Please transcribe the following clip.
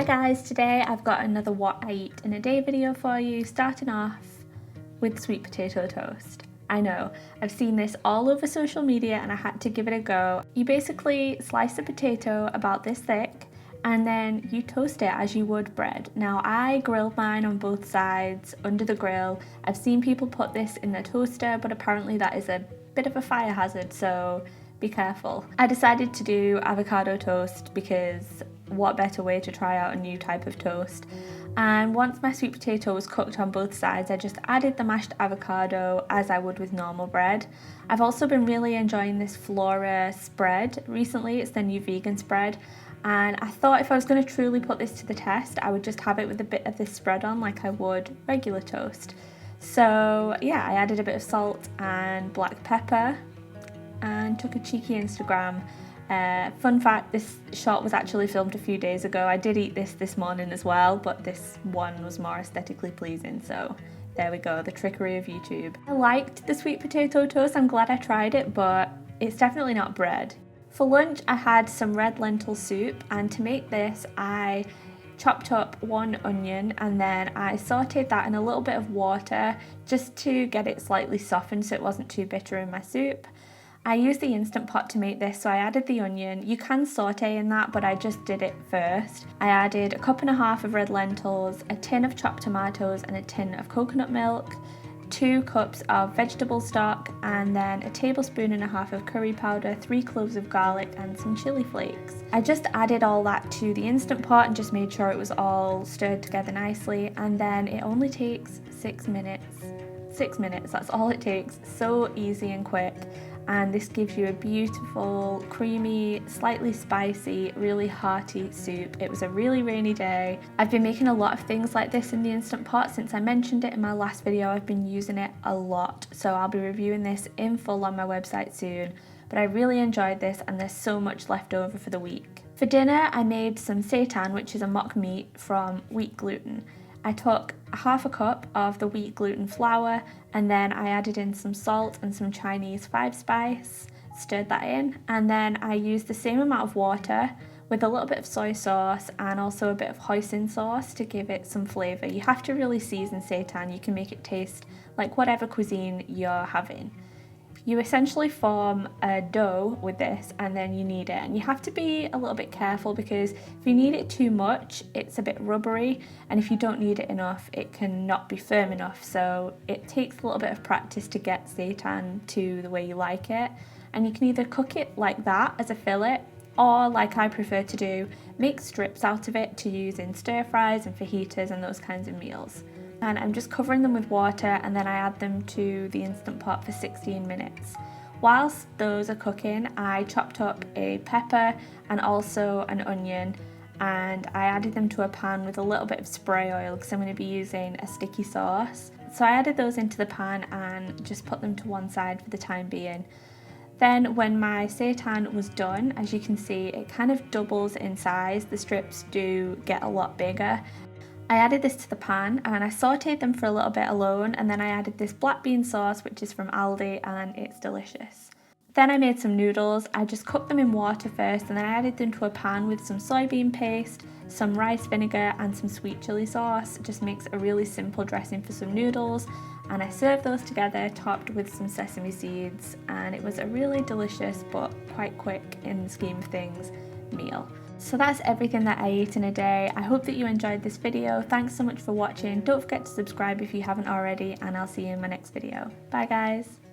guys, today I've got another what I eat in a day video for you, starting off with sweet potato toast. I know, I've seen this all over social media and I had to give it a go. You basically slice a potato about this thick and then you toast it as you would bread. Now I grilled mine on both sides under the grill. I've seen people put this in the toaster, but apparently that is a bit of a fire hazard, so be careful. I decided to do avocado toast because what better way to try out a new type of toast. And once my sweet potato was cooked on both sides, I just added the mashed avocado as I would with normal bread. I've also been really enjoying this Flora spread recently. It's the new vegan spread, and I thought if I was going to truly put this to the test, I would just have it with a bit of this spread on like I would regular toast. So yeah, I added a bit of salt and black pepper and took a cheeky Instagram. Fun fact, this shot was actually filmed a few days ago. I did eat this morning as well, but this one was more aesthetically pleasing, so there we go, the trickery of YouTube. I liked the sweet potato toast, I'm glad I tried it, but it's definitely not bread. For lunch I had some red lentil soup, and to make this I chopped up one onion and then I sauteed that in a little bit of water just to get it slightly softened so it wasn't too bitter in my soup. I used the Instant Pot to make this, so I added the onion. You can saute in that, but I just did it first. I added a cup and a half of red lentils, a tin of chopped tomatoes and a tin of coconut milk, 2 cups of vegetable stock, and then a tablespoon and a half of curry powder, 3 cloves of garlic and some chili flakes. I just added all that to the Instant Pot and just made sure it was all stirred together nicely, and then it only takes 6 minutes. 6 minutes, that's all it takes. So easy and quick. And this gives you a beautiful, creamy, slightly spicy, really hearty soup. It was a really rainy day. I've been making a lot of things like this in the Instant Pot since I mentioned it in my last video. I've been using it a lot, so I'll be reviewing this in full on my website soon. But I really enjoyed this and there's so much left over for the week. For dinner, I made some seitan, which is a mock meat from wheat gluten. I took half a cup of the wheat gluten flour and then I added in some salt and some Chinese 5-spice, stirred that in, and then I used the same amount of water with a little bit of soy sauce and also a bit of hoisin sauce to give it some flavour. You have to really season seitan, you can make it taste like whatever cuisine you're having. You essentially form a dough with this and then you knead it, and you have to be a little bit careful because if you knead it too much it's a bit rubbery, and if you don't knead it enough it can not be firm enough, so it takes a little bit of practice to get seitan to the way you like it. And you can either cook it like that as a fillet, or like I prefer to do, make strips out of it to use in stir fries and fajitas and those kinds of meals. And I'm just covering them with water and then I add them to the Instant Pot for 16 minutes. Whilst those are cooking, I chopped up a pepper and also an onion, and I added them to a pan with a little bit of spray oil because I'm going to be using a sticky sauce. So I added those into the pan and just put them to one side for the time being. Then when my seitan was done, as you can see, it kind of doubles in size. The strips do get a lot bigger. I added this to the pan and I sauteed them for a little bit alone, and then I added this black bean sauce which is from Aldi and it's delicious. Then I made some noodles. I just cooked them in water first and then I added them to a pan with some soybean paste, some rice vinegar and some sweet chili sauce. It just makes a really simple dressing for some noodles, and I served those together topped with some sesame seeds, and it was a really delicious but quite quick in the scheme of things meal. So that's everything that I ate in a day. I hope that you enjoyed this video. Thanks so much for watching. Don't forget to subscribe if you haven't already, and I'll see you in my next video. Bye guys.